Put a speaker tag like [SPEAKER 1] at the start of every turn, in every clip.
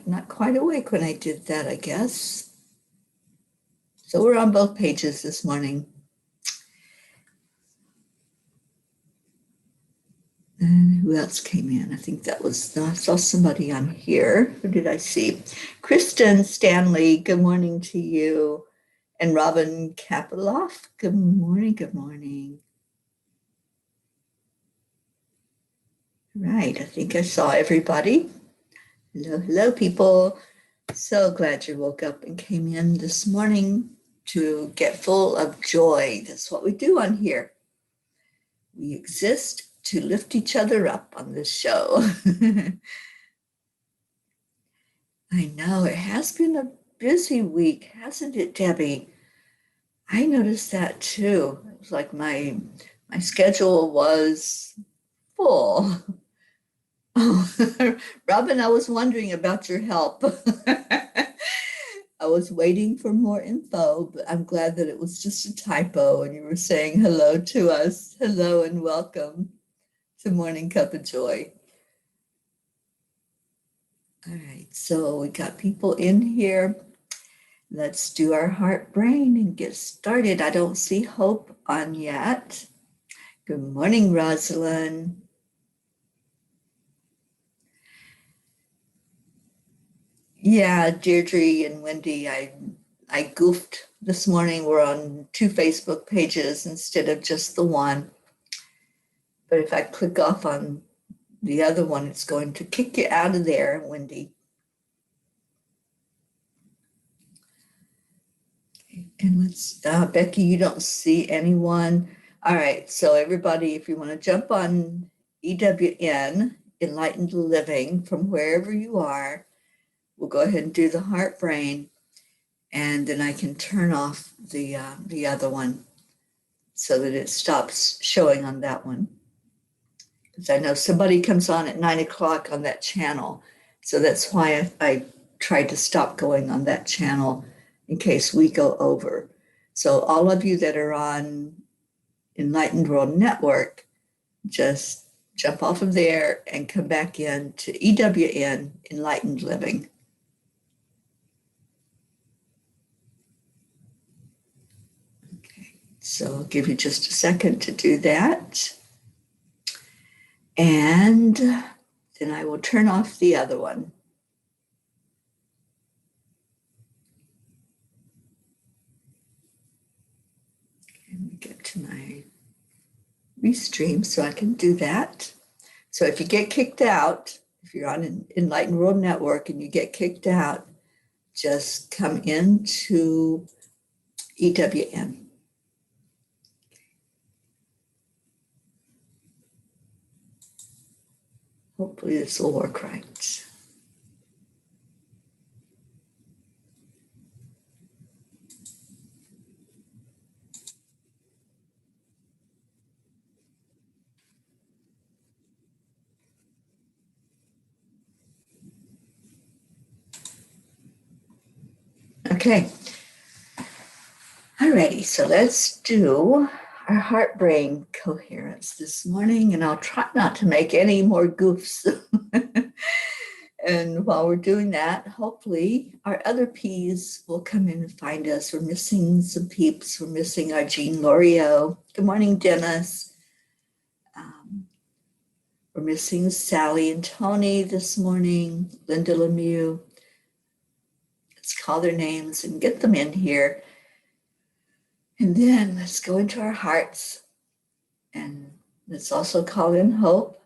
[SPEAKER 1] not quite awake when I did that, I guess. So we're on both pages this morning. And who else came in? I think I saw somebody on here. Who did I see? Kristen Stanley, good morning to you. And Robin Kapoloff, good morning, good morning. Right, I think I saw everybody. Hello, hello, people. So glad you woke up and came in this morning to get full of joy. That's what we do on here. We exist to lift each other up on this show. I know, it has been a busy week, hasn't it, Debbie? I noticed that too. It was like my schedule was full. Oh, Robin, I was wondering about your help. I was waiting for more info, but I'm glad that it was just a typo and you were saying hello to us. Hello and welcome to Morning Cuppa JoY. All right, so we got people in here. Let's do our heart brain and get started. I don't see Hope on yet. Good morning, Rosalind. Yeah, Deirdre and Wendy, I goofed this morning. We're on 2 Facebook pages instead of just the one. But if I click off on the other one, it's going to kick you out of there, Wendy. Okay, and let's, Becky, you don't see anyone. All right, so everybody, if you want to jump on EWN, Enlightened Living, from wherever you are, we'll go ahead and do the heart brain, and then I can turn off the other one so that it stops showing on that one. Because I know somebody comes on at 9 o'clock on that channel, so that's why I tried to stop going on that channel in case we go over. So all of you that are on Enlightened World Network, just jump off of there and come back in to EWN, Enlightened Living. So I'll give you just a second to do that. And then I will turn off the other one. Okay, let me get to my restream so I can do that. So if you get kicked out, if you're on an Enlightened World Network and you get kicked out, just come into EWN. Hopefully this will work right. Okay. Alrighty, so let's do our heart brain coherence this morning, and I'll try not to make any more goofs. And while we're doing that, hopefully our other P's will come in and find us. We're missing some peeps. We're missing our Jean Loriot. Good morning, Dennis. We're missing Sally and Tony this morning, Linda Lemieux. Let's call their names and get them in here. And then let's go into our hearts. And let's also call in Hope.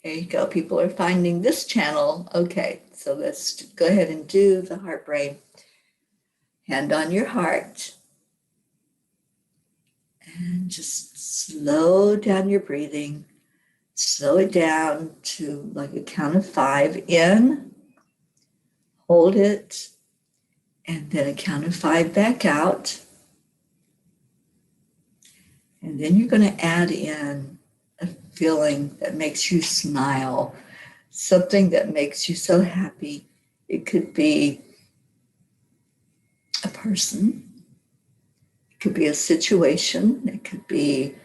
[SPEAKER 1] There you go. People are finding this channel. Okay, so let's go ahead and do the heart brain. Hand on your heart. And just slow down your breathing. Slow it down to like a count of 5 in. Hold it. And then a count of 5 back out. And then you're going to add in a feeling that makes you smile, something that makes you so happy. It could be a person. It could be a situation. It could be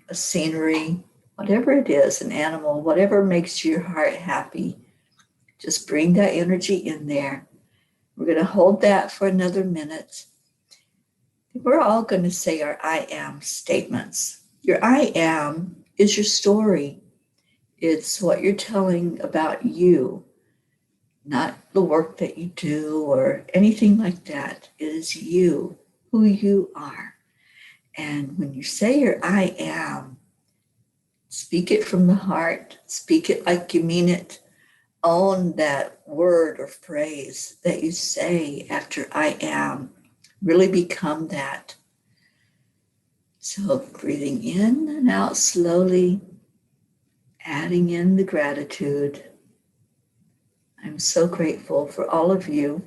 [SPEAKER 1] a scenery, whatever it is, an animal, whatever makes your heart happy, just bring that energy in there. We're going to hold that for another minute. We're all going to say our I am statements. Your I am is your story. It's what you're telling about you, not the work that you do or anything like that. It is you, who you are. And when you say your I am, speak it from the heart, speak it like you mean it. Own that word or phrase that you say after I am. Really become that. So breathing in and out slowly, adding in the gratitude. I'm so grateful for all of you.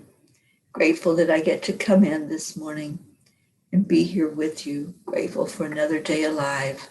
[SPEAKER 1] Grateful that I get to come in this morning and be here with you. Grateful for another day alive.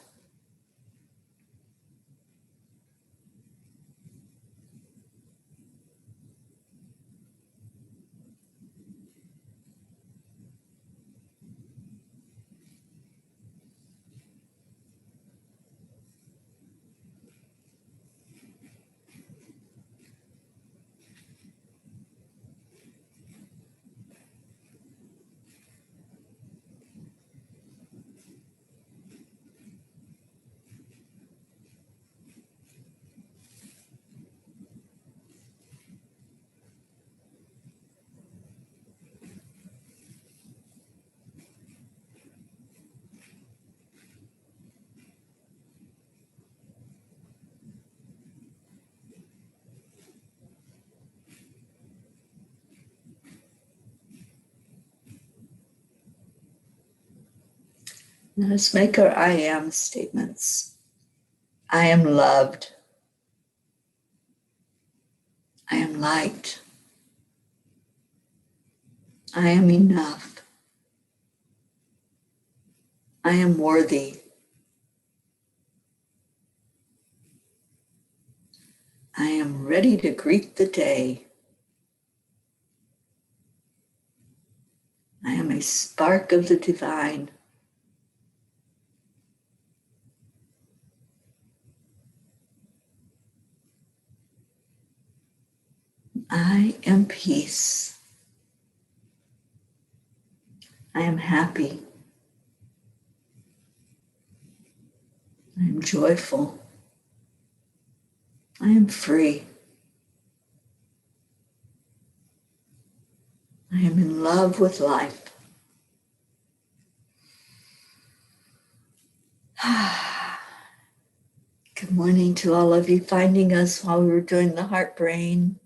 [SPEAKER 1] Let us make our I am statements. I am loved. I am light. I am enough. I am worthy. I am ready to greet the day. I am a spark of the divine. I am peace. I am happy. I am joyful. I am free. I am in love with life. Good morning to all of you finding us while we were doing the heart brain.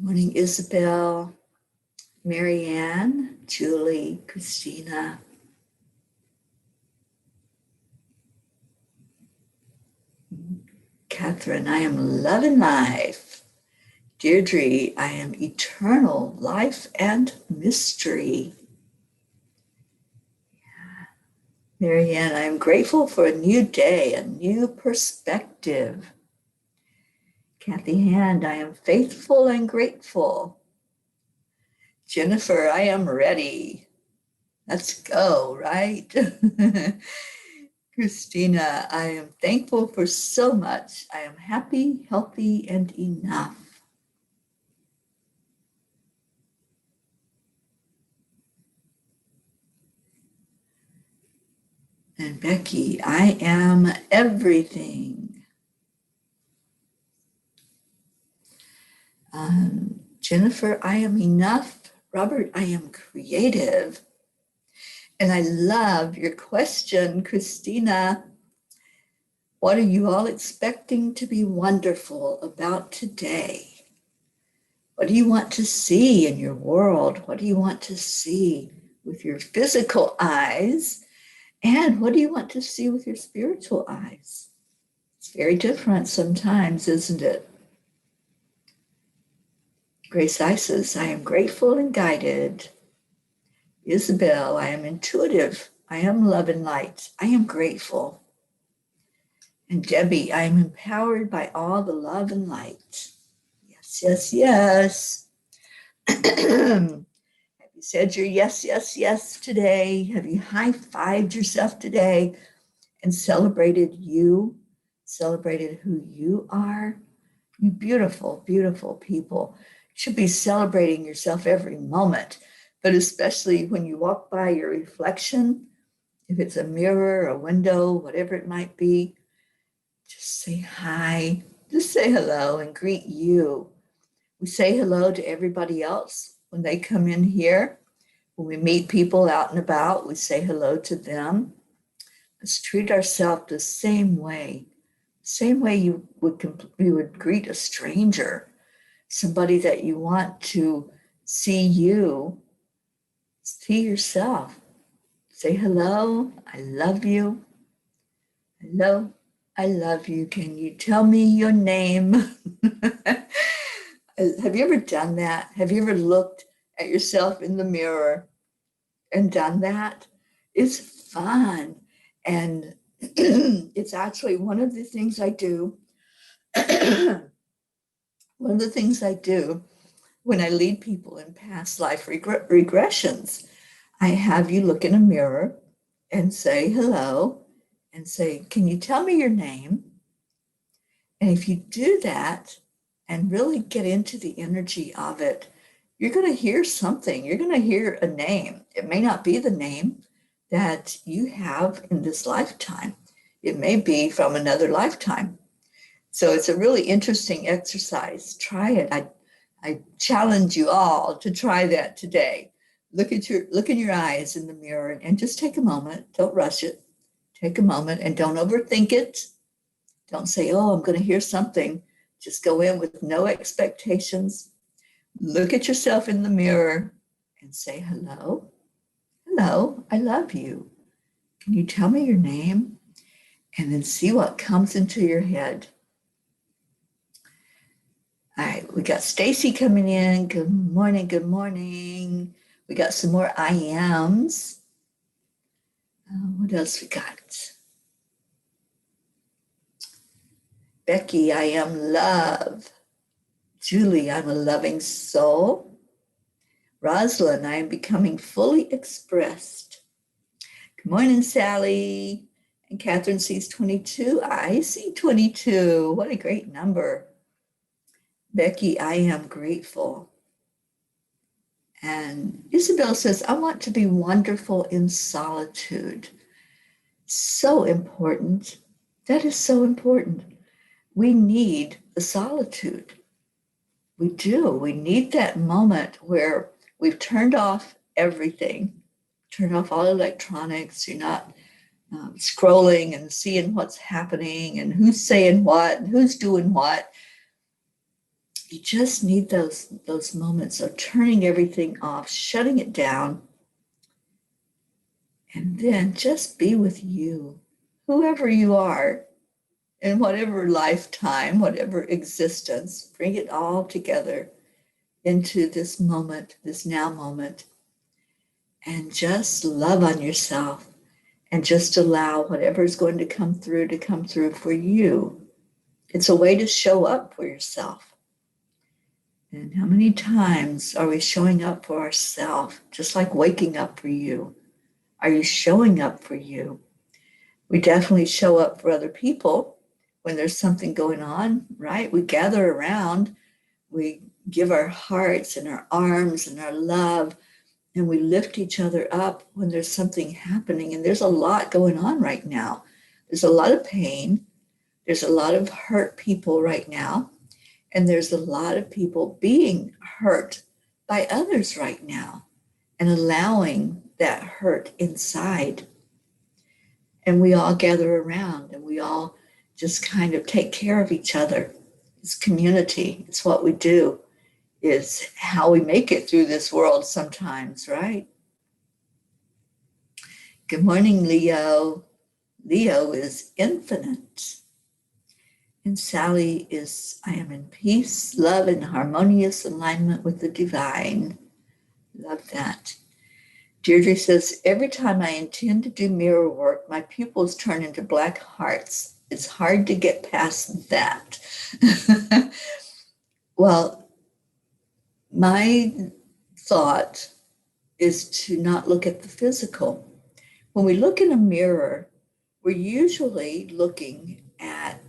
[SPEAKER 1] Morning, Isabel, Marianne, Julie, Christina. Catherine, I am love and life. Deirdre, I am eternal life and mystery. Marianne, I am grateful for a new day, a new perspective. Kathy Hand, I am faithful and grateful. Jennifer, I am ready. Let's go, right? Christina, I am thankful for so much. I am happy, healthy, and enough. And Becky, I am everything. Jennifer, I am enough. Robert, I am creative. And I love your question, Christina. What are you all expecting to be wonderful about today? What do you want to see in your world? What do you want to see with your physical eyes? And what do you want to see with your spiritual eyes? It's very different sometimes, isn't it? Grace Isis, I am grateful and guided. Isabel, I am intuitive. I am love and light. I am grateful. And Debbie, I am empowered by all the love and light. Yes, yes, yes. Happy you said your yes, yes, yes today? Have you high-fived yourself today and celebrated you, celebrated who you are? You beautiful, beautiful people. You should be celebrating yourself every moment, but especially when you walk by your reflection, if it's a mirror, a window, whatever it might be, just say hi, just say hello and greet you. We say hello to everybody else when they come in here. When we meet people out and about, we say hello to them. Let's treat ourselves the same way you would greet a stranger, somebody that you want to see see yourself. Say hello, I love you. Hello, I love you. Can you tell me your name? Have you ever done that? Have you ever looked at yourself in the mirror and done that? It's fun. And it's actually one of the things I do. One of the things I do when I lead people in past life regressions, I have you look in a mirror and say hello and say, can you tell me your name? And if you do that and really get into the energy of it, you're going to hear something. You're going to hear a name. It may not be the name that you have in this lifetime. It may be from another lifetime. So it's a really interesting exercise. Try it. I challenge you all to try that today. Look in your eyes in the mirror and just take a moment. Don't rush it. Take a moment and don't overthink it. Don't say, oh, I'm going to hear something. Just go in with no expectations. Look at yourself in the mirror and say, hello. Hello, I love you. Can you tell me your name? And then see what comes into your head. All right, we got Stacy coming in. Good morning, good morning. We got some more I ams. What else we got? Becky, I am love. Julie, I'm a loving soul. Rosalind, I am becoming fully expressed. Good morning, Sally. And Catherine sees 22. I see 22. What a great number. Becky, I am grateful. And Isabel says, I want to be wonderful in solitude. So important. That is so important. We need the solitude. We do. We need that moment where we've turned off everything, turned off all electronics. You're not scrolling and seeing what's happening and who's saying what and who's doing what. You just need those moments of turning everything off, shutting it down, and then just be with you, whoever you are, in whatever lifetime, whatever existence. Bring it all together into this moment, this now moment, and just love on yourself and just allow whatever is going to come through for you. It's a way to show up for yourself. And how many times are we showing up for ourselves, just like waking up for you? Are you showing up for you? We definitely show up for other people when there's something going on, right? We gather around, we give our hearts and our arms and our love, and we lift each other up when there's something happening. And there's a lot going on right now. There's a lot of pain. There's a lot of hurt people right now. And there's a lot of people being hurt by others right now and allowing that hurt inside. And we all gather around and we all just kind of take care of each other. It's community. It's what we do. It's how we make it through this world sometimes, right? Good morning, Leo. Leo is infinite. And Sally is, I am in peace, love, and harmonious alignment with the divine. Love that. Deirdre says, every time I intend to do mirror work, my pupils turn into black hearts. It's hard to get past that. Well, my thought is to not look at the physical. When we look in a mirror, we're usually looking at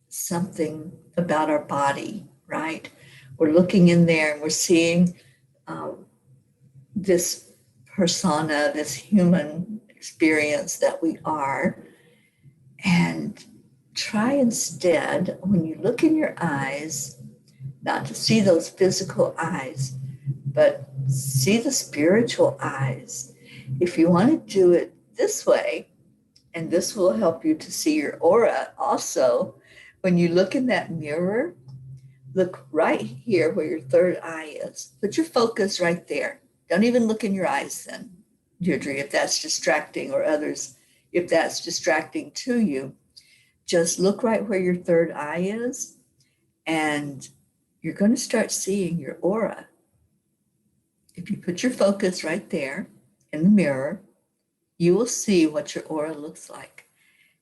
[SPEAKER 1] something about our body, right? We're looking in there and we're seeing this persona, this human experience that we are. And try instead, when you look in your eyes, not to see those physical eyes, but see the spiritual eyes. If you want to do it this way, and this will help you to see your aura also, when you look in that mirror, look right here where your third eye is. Put your focus right there. Don't even look in your eyes then, Deirdre, if that's distracting, or others, if that's distracting to you. Just look right where your third eye is, and you're going to start seeing your aura. If you put your focus right there in the mirror, you will see what your aura looks like.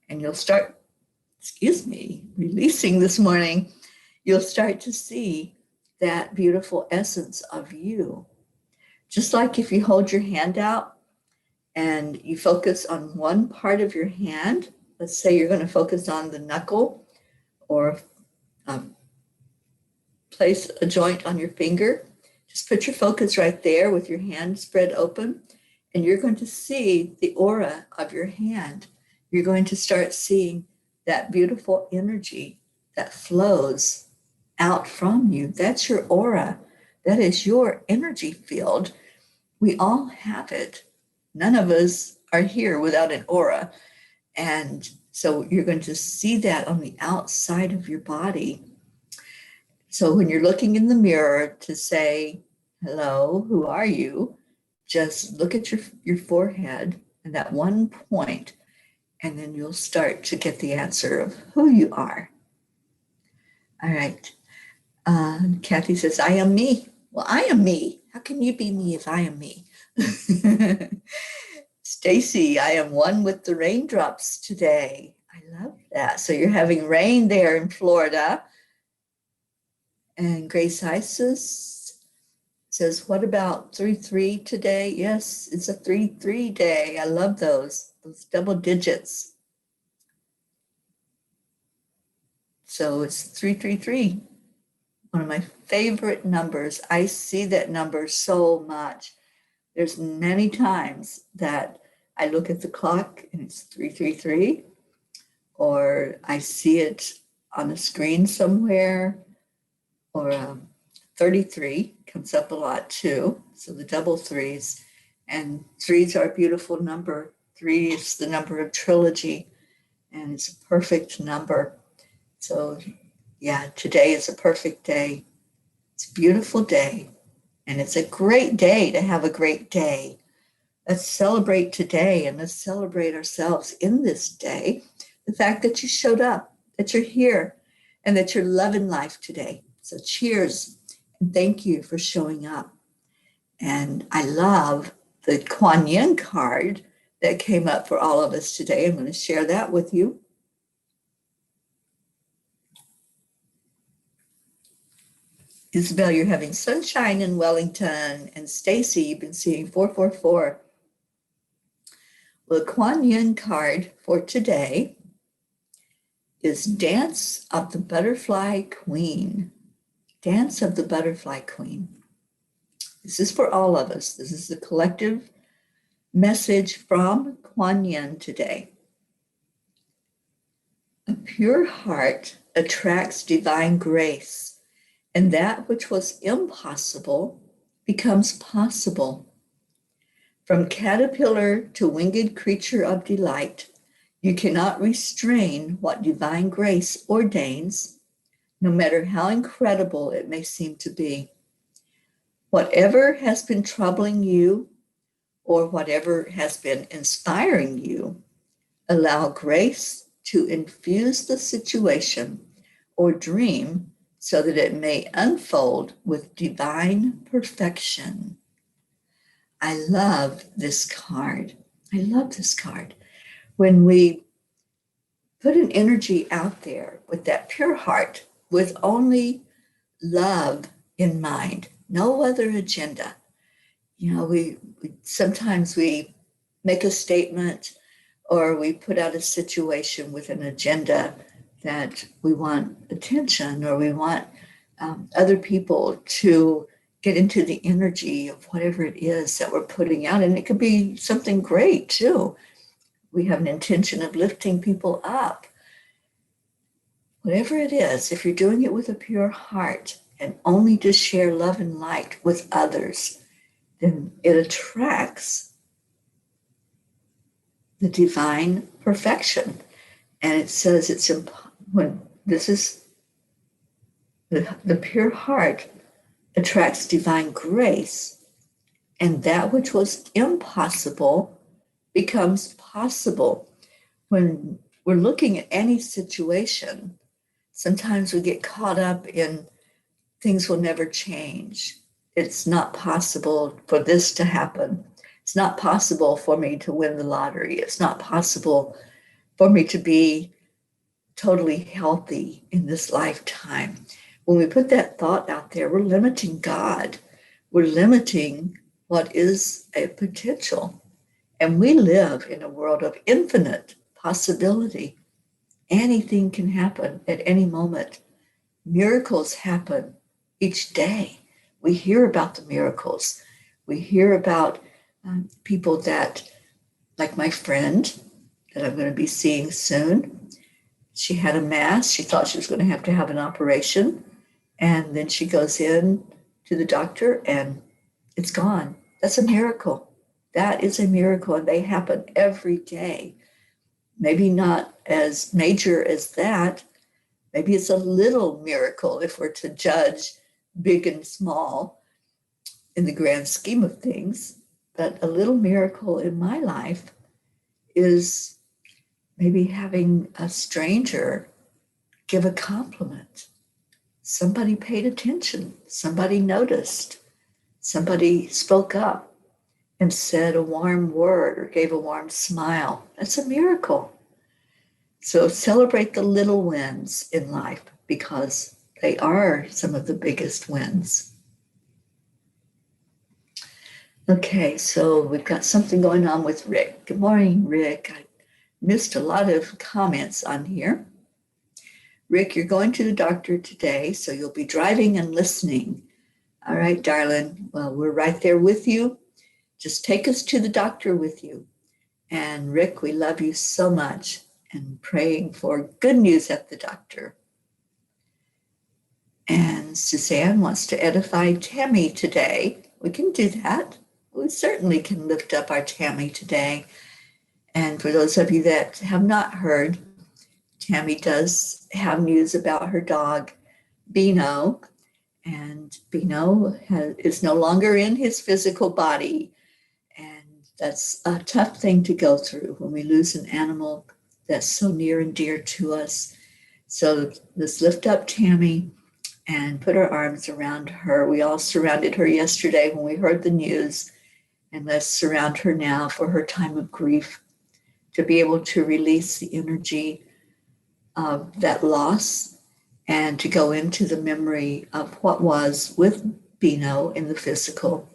[SPEAKER 1] And you'll start, releasing this morning, you'll start to see that beautiful essence of you. Just like if you hold your hand out and you focus on one part of your hand, let's say you're going to focus on the knuckle, or place a joint on your finger. Just put your focus right there with your hand spread open, and you're going to see the aura of your hand. You're going to start seeing that beautiful energy that flows out from you. That's your aura. That is your energy field. We all have it. None of us are here without an aura. And so you're going to see that on the outside of your body. So when you're looking in the mirror to say, hello, who are you? Just look at your forehead and that one point, and then you'll start to get the answer of who you are. All right. Kathy says, I am me. Well, I am me. How can you be me if I am me? Stacy, I am one with the raindrops today. I love that. So you're having rain there in Florida. And Grace Isis says, what about 3-3 today? Yes, it's a 3-3 day. I love those double digits. So it's 333, one of my favorite numbers. I see that number so much. There's many times that I look at the clock and it's 333, or I see it on a screen somewhere, or 33 comes up a lot too. So the double threes, and threes are a beautiful number. 3 is the number of trilogy, and it's a perfect number. So yeah, today is a perfect day. It's a beautiful day, and it's a great day to have a great day. Let's celebrate today, and let's celebrate ourselves in this day. The fact that you showed up, that you're here, and that you're loving life today. So cheers, and thank you for showing up. And I love the Kuan Yin card that came up for all of us today. I'm going to share that with you. Isabel, you're having sunshine in Wellington. And Stacy, you've been seeing 444. Well, the Kuan Yin card for today is Dance of the Butterfly Queen. Dance of the Butterfly Queen. This is for all of us. This is the collective message from Kuan Yin today. A pure heart attracts divine grace, and that which was impossible becomes possible. From caterpillar to winged creature of delight, you cannot restrain what divine grace ordains, no matter how incredible it may seem to be. Whatever has been troubling you, or whatever has been inspiring you, allow grace to infuse the situation or dream so that it may unfold with divine perfection. I love this card. I love this card. When we put an energy out there with that pure heart, with only love in mind, no other agenda, we sometimes we make a statement or we put out a situation with an agenda that we want attention or we want other people to get into the energy of whatever it is that we're putting out. And it could be something great too. We have an intention of lifting people up. Whatever it is, if you're doing it with a pure heart and only to share love and light with others, then it attracts the divine perfection. And it says when this is the pure heart attracts divine grace, and that which was impossible becomes possible. When we're looking at any situation, sometimes we get caught up in things will never change. It's not possible for this to happen. It's not possible for me to win the lottery. It's not possible for me to be totally healthy in this lifetime. When we put that thought out there, we're limiting God. We're limiting what is a potential. And we live in a world of infinite possibility. Anything can happen at any moment. Miracles happen each day. We hear about the miracles. We hear about people that, like my friend that I'm going to be seeing soon, she had a mass. She thought she was going to have an operation. And then she goes in to the doctor and it's gone. That's a miracle. That is a miracle. And they happen every day. Maybe not as major as that. Maybe it's a little miracle if we're to judge big and small in the grand scheme of things. But a little miracle in my life is maybe having a stranger give a compliment. Somebody paid attention. Somebody noticed. Somebody spoke up and said a warm word or gave a warm smile. That's a miracle. So celebrate the little wins in life because they are some of the biggest wins. Okay, so we've got something going on with Rick. Good morning, Rick. I missed a lot of comments on here. Rick, you're going to the doctor today, so you'll be driving and listening. All right, darling. Well, we're right there with you. Just take us to the doctor with you. And Rick, we love you so much and praying for good news at the doctor. And Suzanne wants to edify Tammy today. We can do that. We certainly can lift up our Tammy today. And for those of you that have not heard, Tammy does have news about her dog, Beano. And Beano is no longer in his physical body. And that's a tough thing to go through when we lose an animal that's so near and dear to us. So let's lift up Tammy and put our arms around her. We all surrounded her yesterday when we heard the news. And let's surround her now for her time of grief to be able to release the energy of that loss and to go into the memory of what was with Beano in the physical.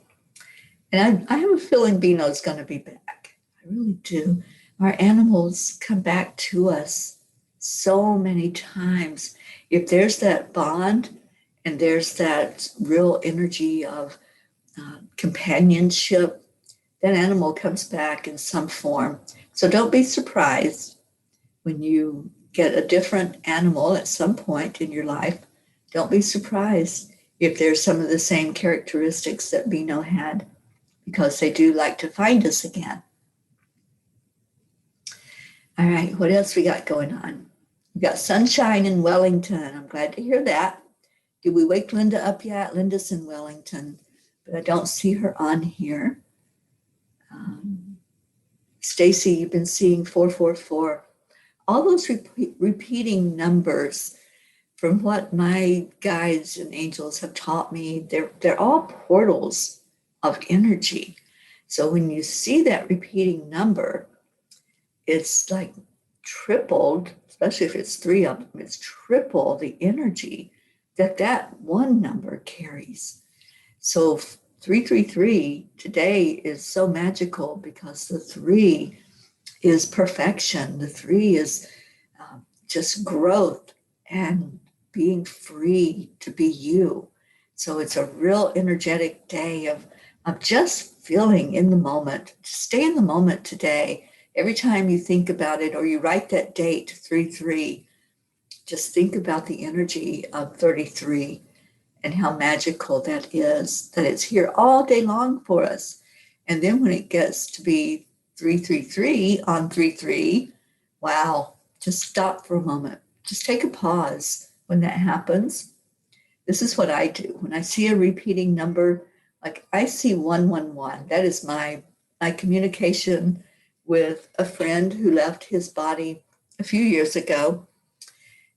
[SPEAKER 1] And I have a feeling Beano's going to be back. I really do. Our animals come back to us so many times. If there's that bond and there's that real energy of companionship, that animal comes back in some form. So don't be surprised when you get a different animal at some point in your life. Don't be surprised if there's some of the same characteristics that Beano had, because they do like to find us again. All right, what else we got going on? We got sunshine in Wellington. I'm glad to hear that. Did we wake Linda up yet? Linda's in Wellington, but I don't see her on here. Stacy, you've been seeing 444. All those repeating numbers, from what my guides and angels have taught me, they're all portals of energy. So when you see that repeating number, it's like tripled, especially if it's three of them, it's triple the energy that one number carries. So 333 today is so magical because the 3 is perfection. The 3 is just growth and being free to be you. So it's a real energetic day of just feeling in the moment. Just stay in the moment today. Every time you think about it or you write that date, 3-3, just think about the energy of 33 and how magical that is, that it's here all day long for us. And then when it gets to be 333 on 3-3, wow, just stop for a moment. Just take a pause when that happens. This is what I do. When I see a repeating number, like I see 111, that is my communication with a friend who left his body a few years ago.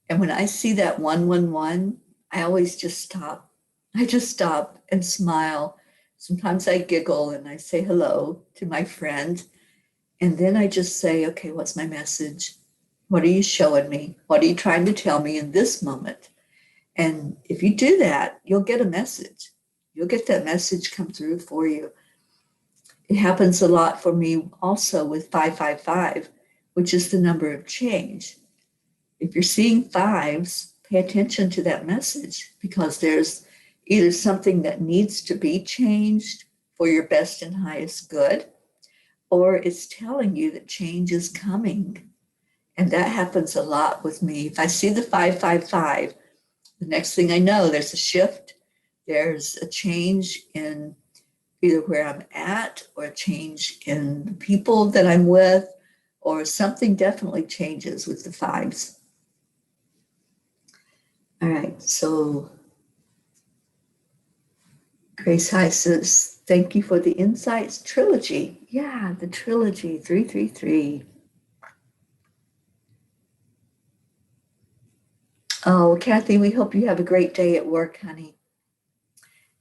[SPEAKER 1] And when I see that 111, I always just stop. I just stop and smile. Sometimes I giggle and I say hello to my friend. And then I just say, okay, what's my message? What are you showing me? What are you trying to tell me in this moment? And if you do that, you'll get a message. You'll get that message come through for you. It happens a lot for me also with 555, which is the number of change. If you're seeing fives, pay attention to that message because there's either something that needs to be changed for your best and highest good, or it's telling you that change is coming. And that happens a lot with me. If I see the 555, the next thing I know, there's a shift, there's a change in either where I'm at or a change in the people that I'm with, or something definitely changes with the fives. All right, so Grace High says, thank you for the insights trilogy. Yeah, the trilogy, 333. Oh, Kathy, we hope you have a great day at work, honey.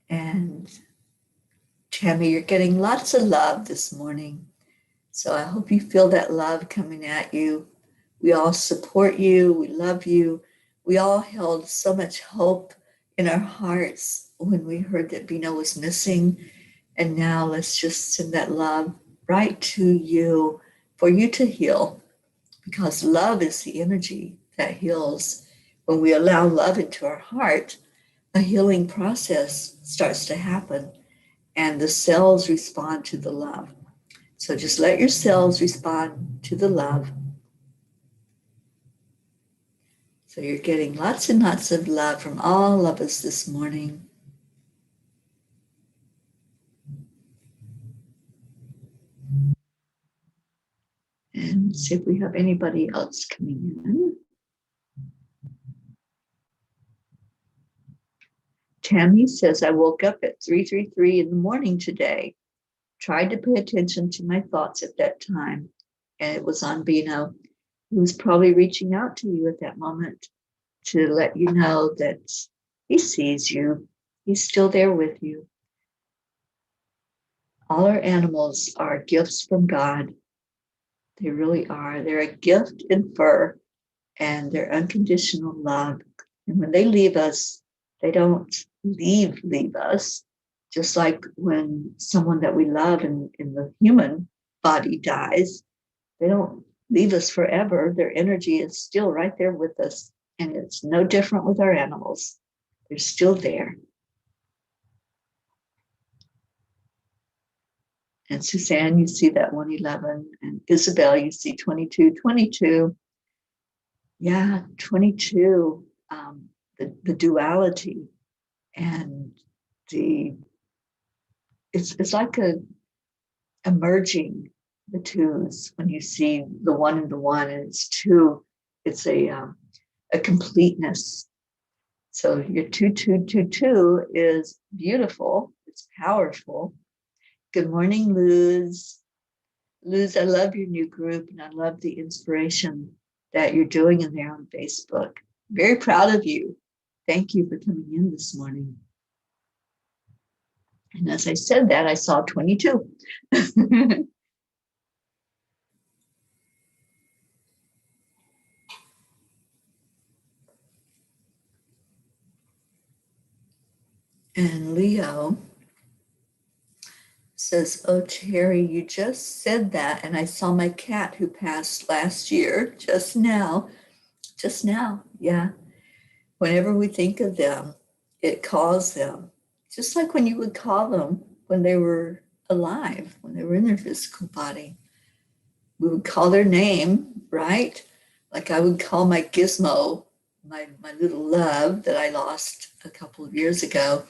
[SPEAKER 1] And Tammy, you're getting lots of love this morning. So I hope you feel that love coming at you. We all support you. We love you. We all held so much hope in our hearts when we heard that Bino was missing. And now let's just send that love right to you for you to heal, because love is the energy that heals. When we allow love into our heart, a healing process starts to happen and the cells respond to the love. So just let your cells respond to the love. So you're getting lots and lots of love from all of us this morning. And see if we have anybody else coming in. Tammy says, I woke up at 3:33 in the morning today. Tried to pay attention to my thoughts at that time, and it was on Bino. He was probably reaching out to you at that moment to let you know that he sees you. He's still there with you. All our animals are gifts from God. They really are. They're a gift in fur, and they're unconditional love. And when they leave us, they don't leave us. Just like when someone that we love in the human body dies, they don't leave us forever. Their energy is still right there with us. And it's no different with our animals. They're still there. And Suzanne, you see that 111. And Isabel, you see 2222. Yeah, 22. The duality and it's like a merging the twos when you see the one and the one, and it's two. It's a completeness. So your 2222 is beautiful. It's powerful. Good morning, Luz. Luz, I love your new group and I love the inspiration that you're doing in there on Facebook. Very proud of you. Thank you for coming in this morning. And as I said that, I saw 22. And Leo, says, oh, Teri, you just said that, and I saw my cat who passed last year just now. Just now, yeah. Whenever we think of them, it calls them. Just like when you would call them when they were alive, when they were in their physical body. We would call their name, right? Like I would call my gizmo, my little love that I lost a couple of years ago.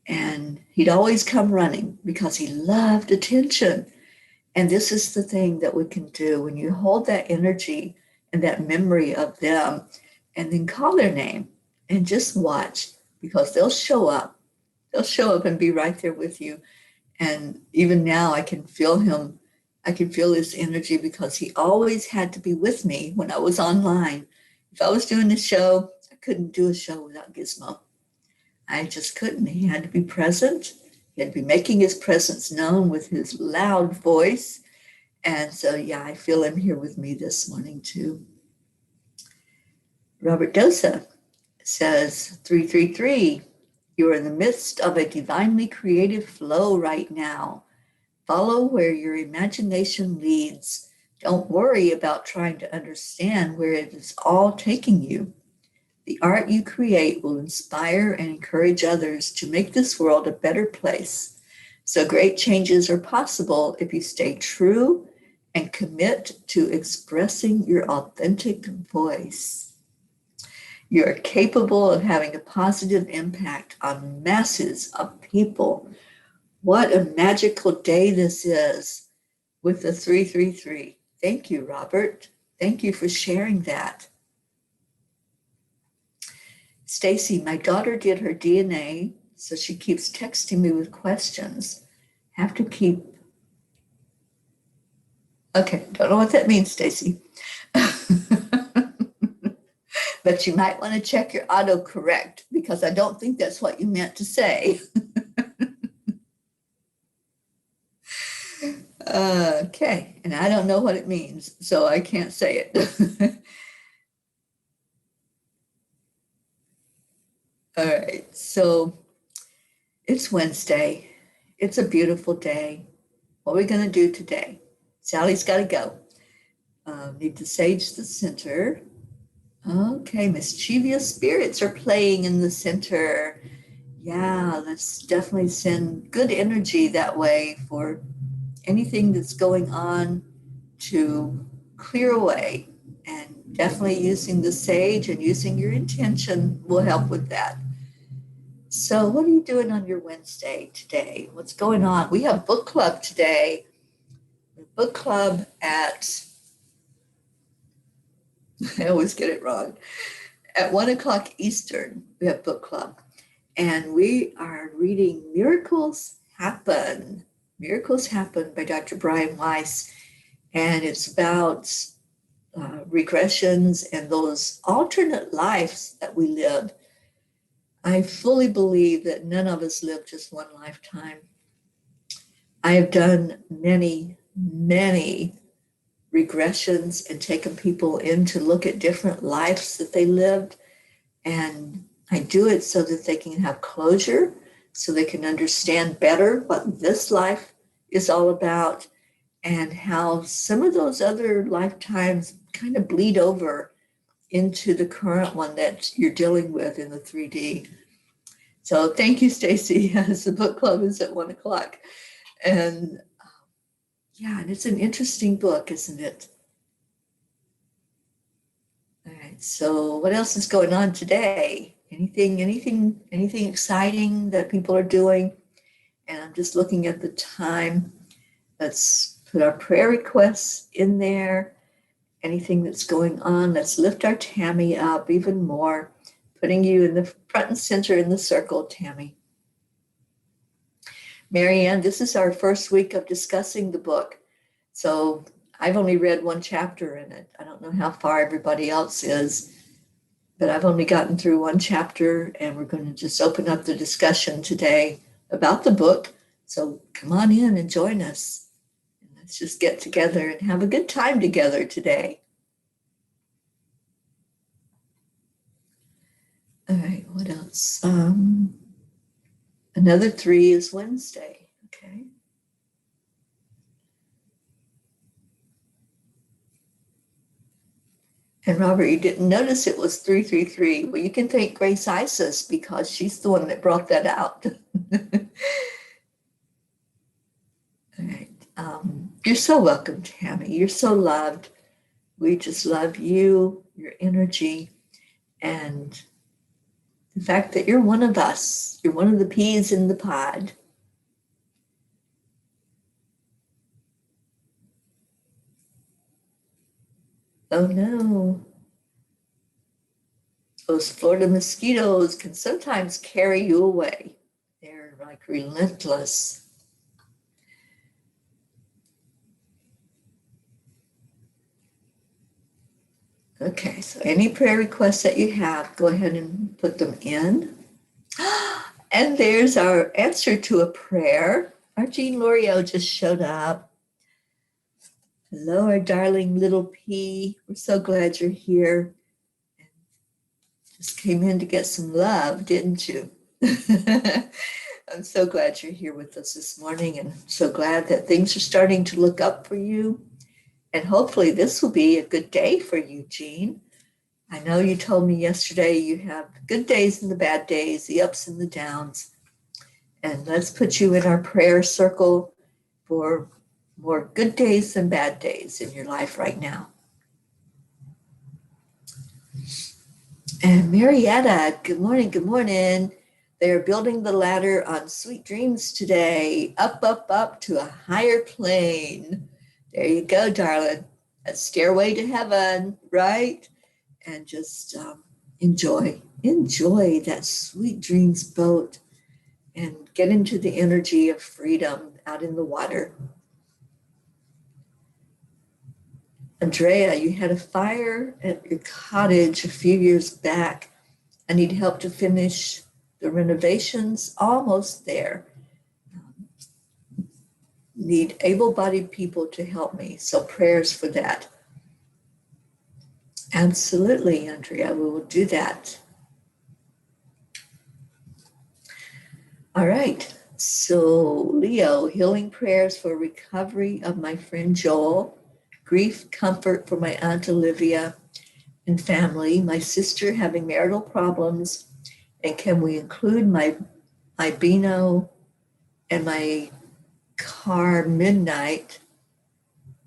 [SPEAKER 1] And he'd always come running because he loved attention. And this is the thing that we can do when you hold that energy and that memory of them and then call their name and just watch, because they'll show up. They'll show up and be right there with you. And even now I can feel him. I can feel his energy because he always had to be with me when I was online. If I was doing a show, I couldn't do a show without Gizmo. I just couldn't. He had to be present. He had to be making his presence known with his loud voice. And so, yeah, I feel him here with me this morning too. Robert Dosa says, 333, you're in the midst of a divinely creative flow right now. Follow where your imagination leads. Don't worry about trying to understand where it is all taking you. The art you create will inspire and encourage others to make this world a better place. So great changes are possible if you stay true and commit to expressing your authentic voice. You are capable of having a positive impact on masses of people. What a magical day this is with the 333. Thank you, Robert. Thank you for sharing that. Stacy, my daughter did her DNA, so she keeps texting me with questions. Have to keep. Okay, don't know what that means, Stacy. But you might want to check your autocorrect, because I don't think that's what you meant to say. Okay, and I don't know what it means, so I can't say it. All right, so it's Wednesday. It's a beautiful day. What are we going to do today? Sally's got to go. Need to sage the center. Okay, mischievous spirits are playing in the center. Yeah, let's definitely send good energy that way for anything that's going on to clear away. And definitely using the sage and using your intention will help with that. So what are you doing on your Wednesday today? What's going on? We have book club today. Book club at, I always get it wrong, at 1:00 Eastern, we have book club. And we are reading Miracles Happen. Miracles Happen by Dr. Brian Weiss. And it's about regressions and those alternate lives that we live. I fully believe that none of us live just one lifetime. I have done many, many regressions and taken people in to look at different lives that they lived. And I do it so that they can have closure, so they can understand better what this life is all about and how some of those other lifetimes kind of bleed over into the current one that you're dealing with in the 3D. So thank you, Stacy. Yes, the book club is at 1:00. And yeah, and it's an interesting book, isn't it? All right, so what else is going on today? Anything exciting that people are doing? And I'm just looking at the time. Let's put our prayer requests in there. Anything that's going on, let's lift our Tammy up even more, putting you in the front and center in the circle, Tammy. Marianne, this is our first week of discussing the book. So I've only read one chapter in it. I don't know how far everybody else is, but I've only gotten through one chapter, and we're going to just open up the discussion today about the book. So come on in and join us. Let's just get together and have a good time together today. All right, what else? Another 3 is Wednesday, okay? And Robert, you didn't notice it was 333. Well, you can thank Grace Isis because she's the one that brought that out. All right. You're so welcome, Tammy. You're so loved. We just love you, your energy, and the fact that you're one of us. You're one of the peas in the pod. Oh no. Those Florida mosquitoes can sometimes carry you away. They're like relentless. Okay, so any prayer requests that you have, go ahead and put them in. And there's our answer to a prayer. Our Jean L'Oreal just showed up. Hello, our darling little pea. We're so glad you're here. Just came in to get some love, didn't you? I'm so glad you're here with us this morning and so glad that things are starting to look up for you. And hopefully this will be a good day for you, Jean. I know you told me yesterday you have good days and the bad days, the ups and the downs. And let's put you in our prayer circle for more good days than bad days in your life right now. And Marietta, good morning, good morning. They're building the ladder on sweet dreams today, up, up, up to a higher plane. There you go, darling. A stairway to heaven, right? And just enjoy that sweet dreams boat and get into the energy of freedom out in the water. Andrea, you had a fire at your cottage a few years back. I need help to finish the renovations, almost there. Need able-bodied people to help me, so prayers for that. Absolutely, Andrea, we will do that. All right, so Leo, healing prayers for recovery of my friend Joel, grief, comfort for my Aunt Olivia and family, my sister having marital problems, and can we include my Beano and my car Midnight,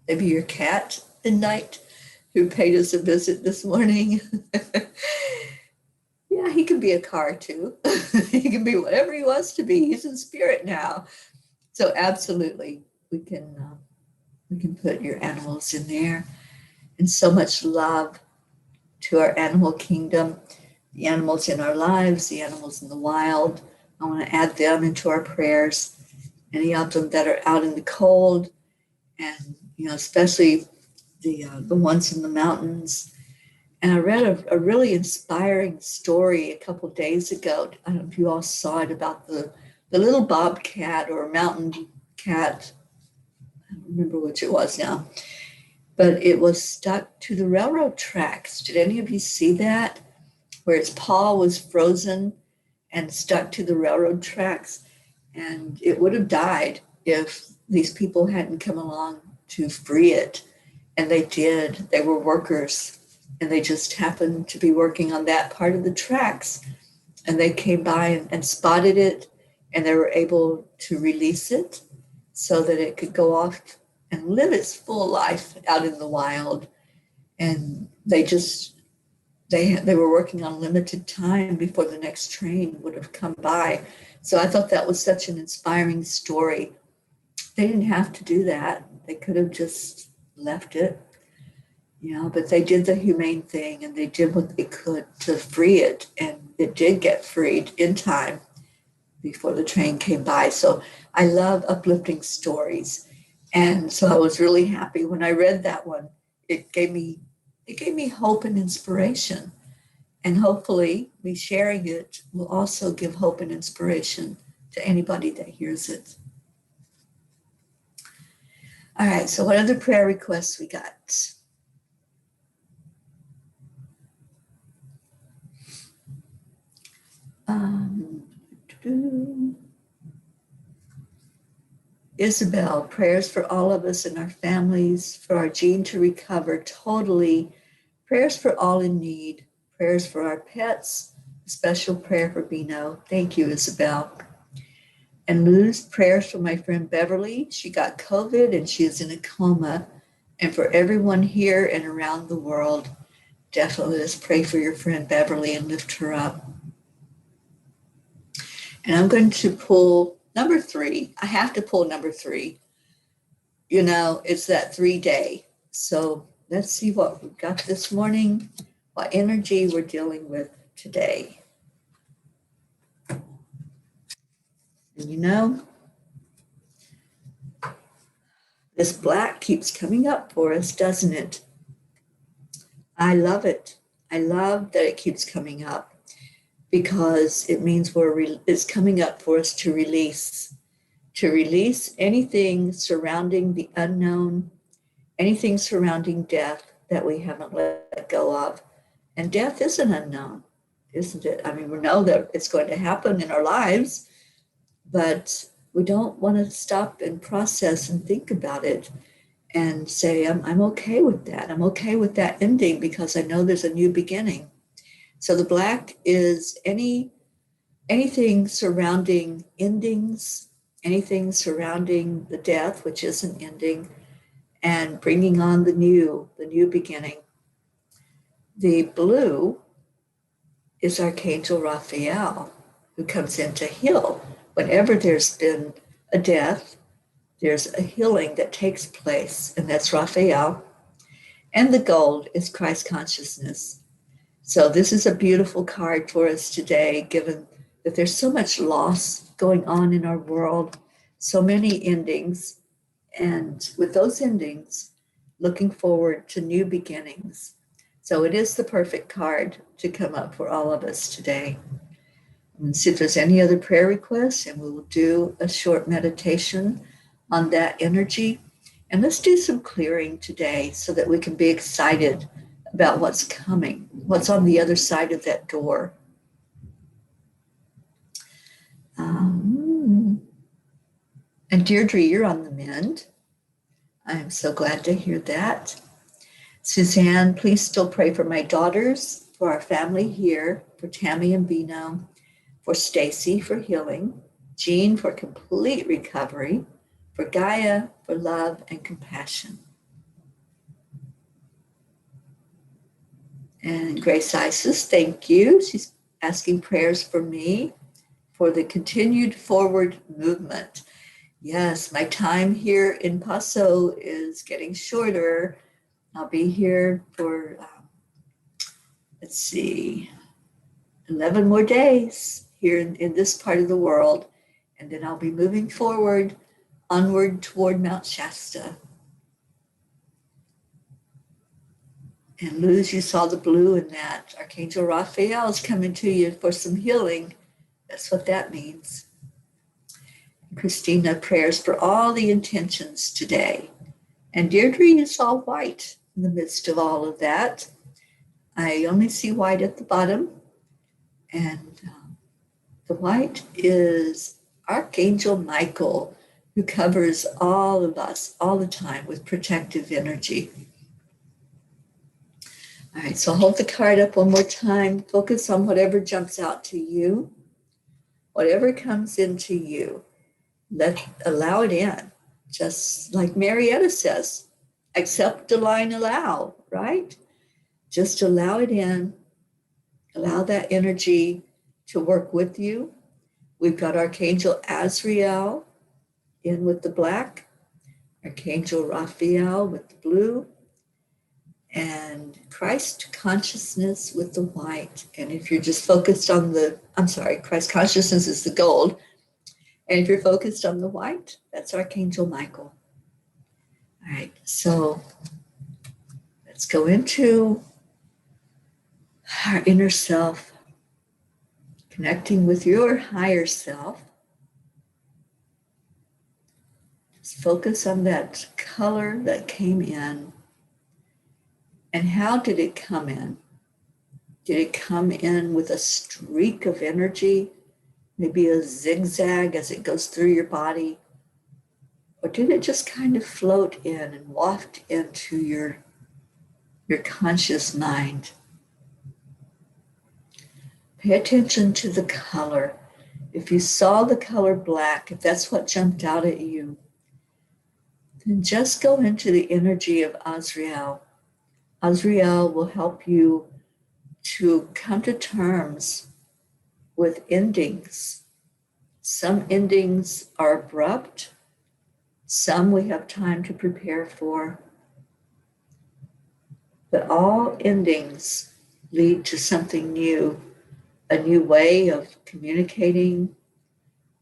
[SPEAKER 1] maybe your cat Midnight, who paid us a visit this morning. Yeah, he can be a car too. He can be whatever he wants to be. He's in spirit now. So absolutely, we can put your animals in there. And so much love to our animal kingdom, the animals in our lives, the animals in the wild. I want to add them into our prayers. Any of them that are out in the cold, and especially the ones in the mountains. And I read a really inspiring story a couple of days ago. I don't know if you all saw it, about the little bobcat or mountain cat. I don't remember which it was now, but it was stuck to the railroad tracks. Did any of you see that? Where its paw was frozen and stuck to the railroad tracks. And it would have died if these people hadn't come along to free it. And they did. They were workers, and they just happened to be working on that part of the tracks. And they came by and spotted it, and they were able to release it so that it could go off and live its full life out in the wild. And they were working on limited time before the next train would have come by. So I thought that was such an inspiring story. They didn't have to do that. They could have just left it, but they did the humane thing, and they did what they could to free it. And it did get freed in time before the train came by. So I love uplifting stories. And so I was really happy when I read that one. It gave me hope and inspiration. And hopefully me sharing it will also give hope and inspiration to anybody that hears it. All right, so what other prayer requests we got? Isabel, prayers for all of us and our families, for our Jean to recover totally Prayers for all in need. Prayers for our pets. A special prayer for Bino. Thank you, Isabel. And Luz, prayers for my friend Beverly. She got COVID and she is in a coma. And for everyone here and around the world, definitely let's pray for your friend Beverly and lift her up. And I'm going to pull number 3. I have to pull number 3. You know, it's that 3-day. So let's see what we've got this morning, what energy we're dealing with today. And you know, this black keeps coming up for us, doesn't it? I love it. I love that it keeps coming up because it means it's coming up for us to release anything surrounding the unknown, anything surrounding death that we haven't let go of. And death is an unknown, isn't it? I mean, we know that it's going to happen in our lives, but we don't want to stop and process and think about it and say, I'm okay with that. I'm okay with that ending because I know there's a new beginning. So the black is anything surrounding endings, anything surrounding the death, which is an ending, and bringing on the new beginning. The blue is Archangel Raphael, who comes in to heal. Whenever there's been a death, there's a healing that takes place, and that's Raphael. And the gold is Christ consciousness. So this is a beautiful card for us today, given that there's so much loss going on in our world, so many endings, and with those endings, looking forward to new beginnings. So it is the perfect card to come up for all of us today. And see if there's any other prayer requests, and we will do a short meditation on that energy. And let's do some clearing today so that we can be excited about what's coming, what's on the other side of that door. And Deirdre, you're on the mend. I am so glad to hear that. Suzanne, please still pray for my daughters, for our family here, for Tammy and Bino, for Stacy for healing, Jean for complete recovery, for Gaia for love and compassion. And Grace Isis, thank you. She's asking prayers for me for the continued forward movement. Yes, my time here in Paso is getting shorter. I'll be here for, 11 more days here in this part of the world. And then I'll be moving forward, onward toward Mount Shasta. And Luz, you saw the blue in that. Archangel Raphael is coming to you for some healing. That's what that means. And Christina, prayers for all the intentions today. And Deirdre, you saw white in the midst of all of that. I only see white at the bottom. And the white is Archangel Michael, who covers all of us all the time with protective energy. All right, so hold the card up one more time. Focus on whatever jumps out to you. Whatever comes into you, allow it in. Just like Marietta says, accept, align, allow, right? Just allow it in. Allow that energy to work with you. We've got Archangel Azrael in with the black, Archangel Raphael with the blue, and Christ consciousness with the white. And if you're just focused on Christ consciousness is the gold. And if you're focused on the white, that's Archangel Michael. All right, so let's go into our inner self, connecting with your higher self. Just focus on that color that came in. And how did it come in? Did it come in with a streak of energy, maybe a zigzag as it goes through your body? Or did it just kind of float in and waft into your your conscious mind. Pay attention to the color. If you saw the color black, if that's what jumped out at you, then just go into the energy of Azrael. Azrael will help you to come to terms with endings. Some endings are abrupt, some we have time to prepare for, but all endings lead to something new, a new way of communicating,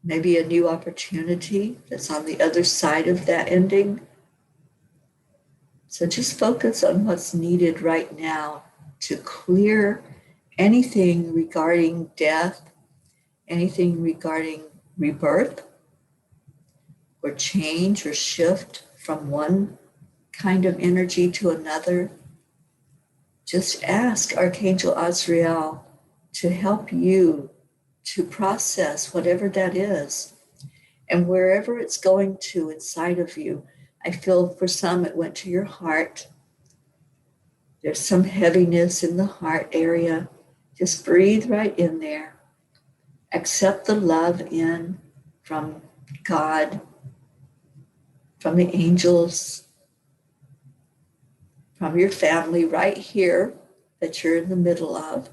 [SPEAKER 1] maybe a new opportunity that's on the other side of that ending. So just focus on what's needed right now to clear anything regarding death, anything regarding rebirth, or change or shift from one kind of energy to another. Just ask Archangel Azrael to help you to process whatever that is. And wherever it's going to inside of you, I feel for some it went to your heart. There's some heaviness in the heart area. Just breathe right in there. Accept the love in from God, from the angels, from your family right here that you're in the middle of.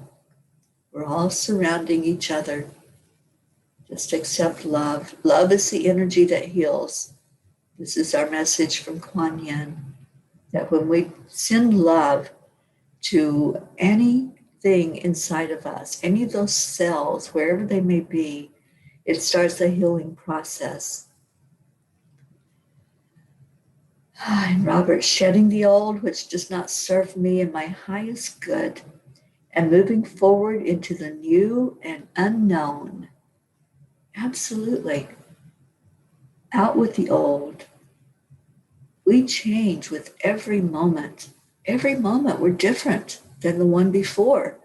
[SPEAKER 1] We're all surrounding each other. Just accept love. Love is the energy that heals. This is our message from Kuan Yin, that when we send love to anything inside of us, any of those cells, wherever they may be, it starts a healing process. And Robert, shedding the old, which does not serve me in my highest good, and moving forward into the new and unknown. Absolutely. Out with the old. We change with every moment. Every moment we're different than the one before.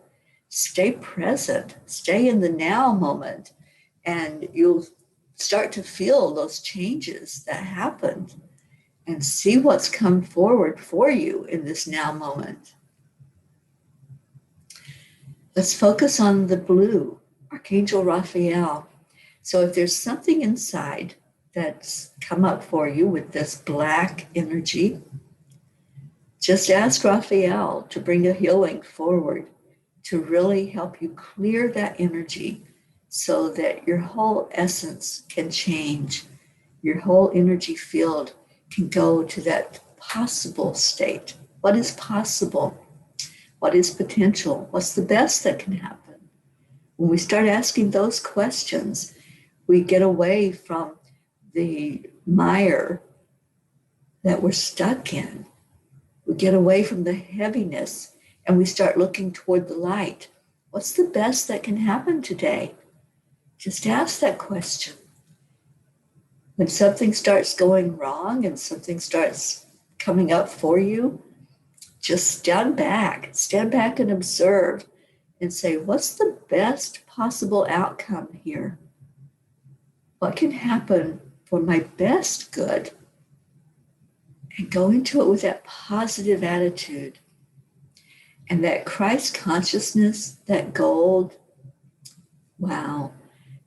[SPEAKER 1] Stay present. Stay in the now moment. And you'll start to feel those changes that happened and see what's come forward for you in this now moment. Let's focus on the blue, Archangel Raphael. So if there's something inside that's come up for you with this black energy, just ask Raphael to bring a healing forward to really help you clear that energy so that your whole essence can change. Your whole energy field can go to that possible state. What is possible? What is potential? What's the best that can happen? When we start asking those questions, we get away from the mire that we're stuck in. We get away from the heaviness and we start looking toward the light. What's the best that can happen today? Just ask that question. When something starts going wrong and something starts coming up for you, just stand back and observe and say, what's the best possible outcome here? What can happen for my best good? And go into it with that positive attitude. And that Christ consciousness, that gold, wow.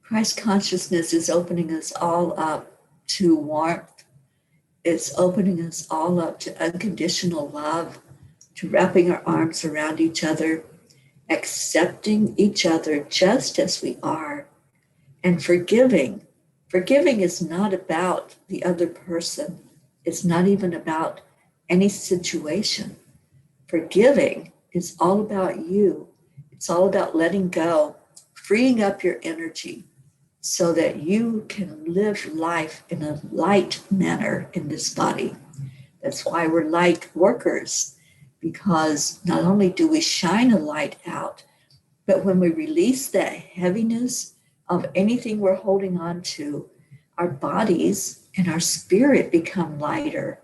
[SPEAKER 1] Christ consciousness is opening us all up to warmth. It's opening us all up to unconditional love, to wrapping our arms around each other, accepting each other just as we are, and forgiving. Forgiving is not about the other person. It's not even about any situation. Forgiving is all about you. It's all about letting go, freeing up your energy so that you can live life in a light manner in this body. That's why we're light workers, because not only do we shine a light out, but when we release that heaviness of anything we're holding on to, our bodies and our spirit become lighter.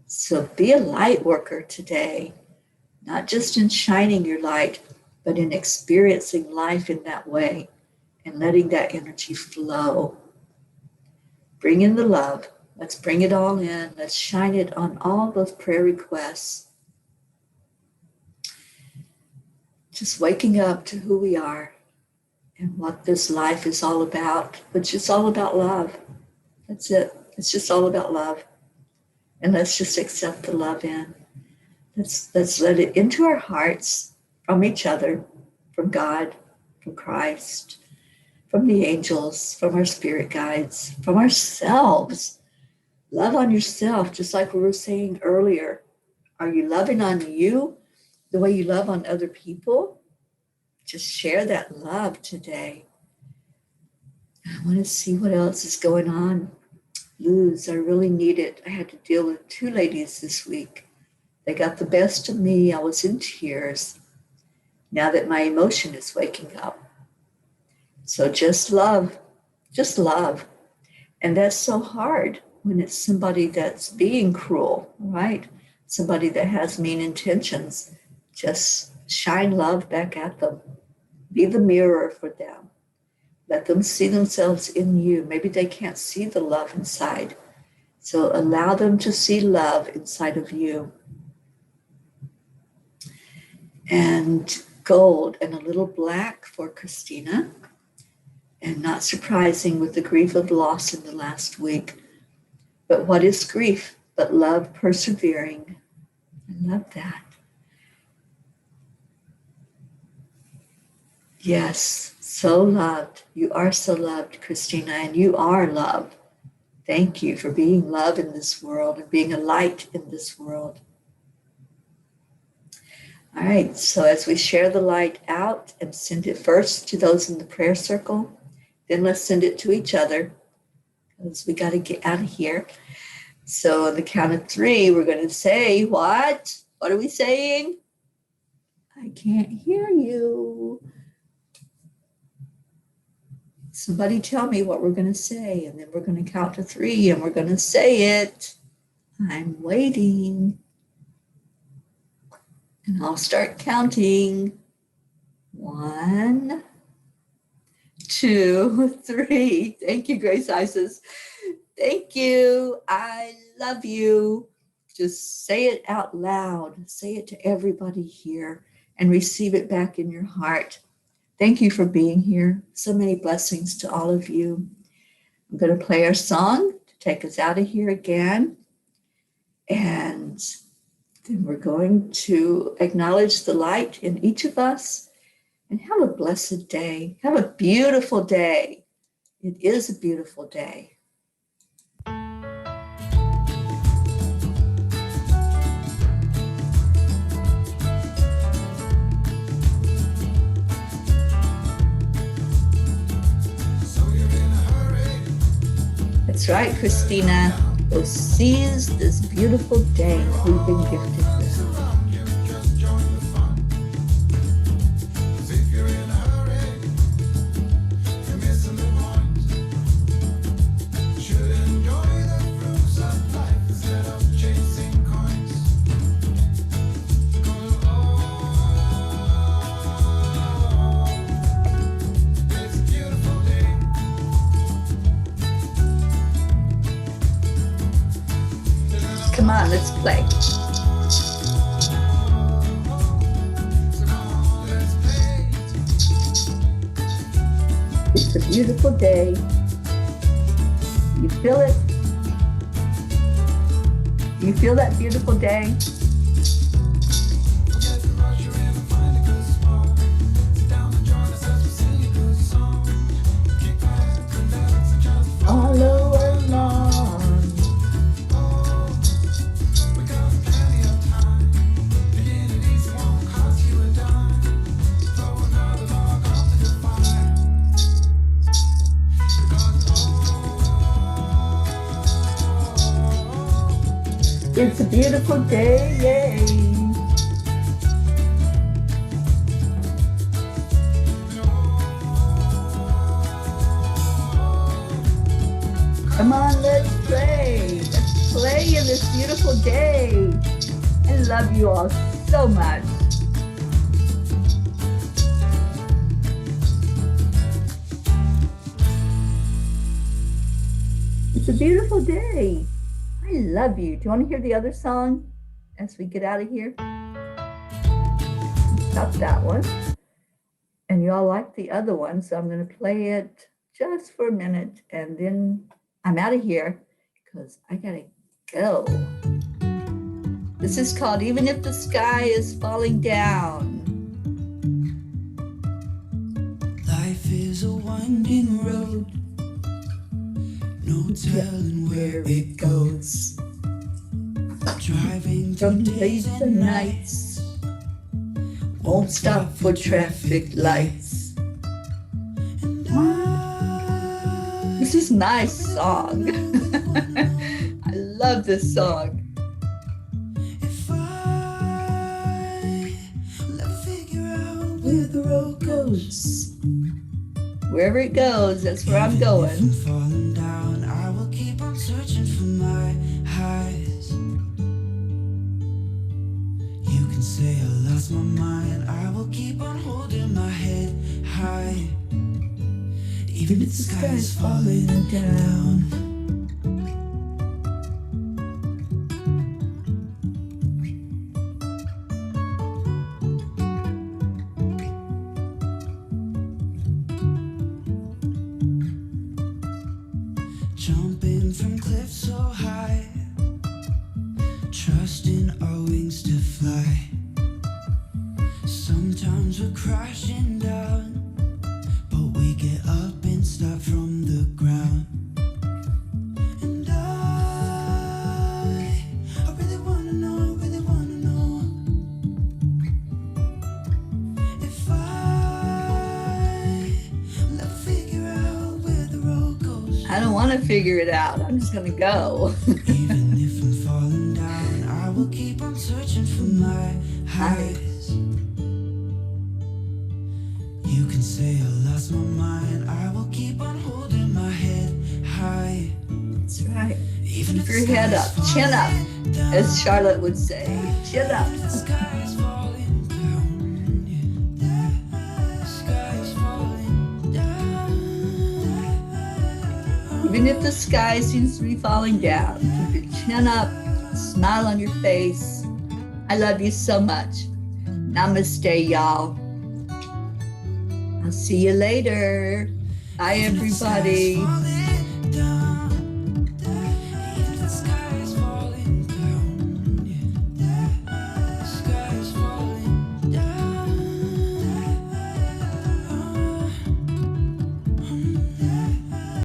[SPEAKER 1] So be a light worker today, not just in shining your light, but in experiencing life in that way and letting that energy flow. Bring in the love. Let's bring it all in. Let's shine it on all those prayer requests. Just waking up to who we are and what this life is all about, which is all about love. That's it. It's just all about love. And let's just accept the love in. Let's let it into our hearts from each other, from God, from Christ, from the angels, from our spirit guides, from ourselves. Love on yourself, just like we were saying earlier. Are you loving on you the way you love on other people? Just share that love today. I want to see what else is going on. Luz, I really need it. I had to deal with 2 ladies this week. They got the best of me. I was in tears. Now that my emotion is waking up. So just love. Just love. And that's so hard when it's somebody that's being cruel, right? Somebody that has mean intentions. Just shine love back at them. Be the mirror for them. Let them see themselves in you. Maybe they can't see the love inside. So allow them to see love inside of you. And gold and a little black for Christina. And not surprising with the grief of loss in the last week. But what is grief but love persevering? I love that. Yes, so loved. You are so loved, Christina, and you are love. Thank you for being love in this world and being a light in this world. All right, so as we share the light out and send it first to those in the prayer circle, then let's send it to each other because we got to get out of here. So on the count of 3, we're going to say what? What are we saying? I can't hear you. Somebody tell me what we're going to say, and then we're going to count to 3, and we're going to say it. I'm waiting. And I'll start counting. 1, 2, 3. Thank you, Grace Isis. Thank you. I love you. Just say it out loud. Say it to everybody here and receive it back in your heart. Thank you for being here. So many blessings to all of you. I'm going to play our song to take us out of here again. And then we're going to acknowledge the light in each of us and have a blessed day. Have a beautiful day. It is a beautiful day. That's right, Christina. Go seize this beautiful day we've been gifted with. Come on, let's play. It's a beautiful day. You feel it? You feel that beautiful day? All over long. It's a beautiful day, yay! Come on, let's play. Let's play in this beautiful day. I love you all so much. It's a beautiful day. I love you. Do you want to hear the other song as we get out of here? Not that one. And y'all like the other one, so I'm going to play it just for a minute, and then I'm out of here because I got to go. This is called Even If the Sky is Falling Down.
[SPEAKER 2] Life is a winding road, no telling where it goes. Driving through days and nights,
[SPEAKER 1] Won't stop for traffic lights. This is a nice song. I love this song.
[SPEAKER 2] If I let figure out where the road goes,
[SPEAKER 1] Wherever it goes, that's where I'm
[SPEAKER 2] if
[SPEAKER 1] going.
[SPEAKER 2] I'm falling down, I will keep on searching for my highs. You can say I lost my mind, I will keep on holding my head high. Even if the sky is falling down. Jumping from cliffs so high, trusting our wings to fly. Sometimes we're crashing down, but we get up and start from the ground. And I really wanna know if I let figure out where the road goes.
[SPEAKER 1] I don't want to figure it out. I'm just going to go.
[SPEAKER 2] Even if I'm falling down, I will keep on searching for my highs. You can say I lost my mind, I will keep on holding my head high.
[SPEAKER 1] That's right.
[SPEAKER 2] Even
[SPEAKER 1] Keep your head up, chin up, as Charlotte would say. Chin up.
[SPEAKER 2] the sky is falling down, the sky is falling down.
[SPEAKER 1] Even if the sky seems to be falling down, keep your chin up, smile on your face. I love you so much. Namaste, y'all. I'll see you later. Bye, everybody.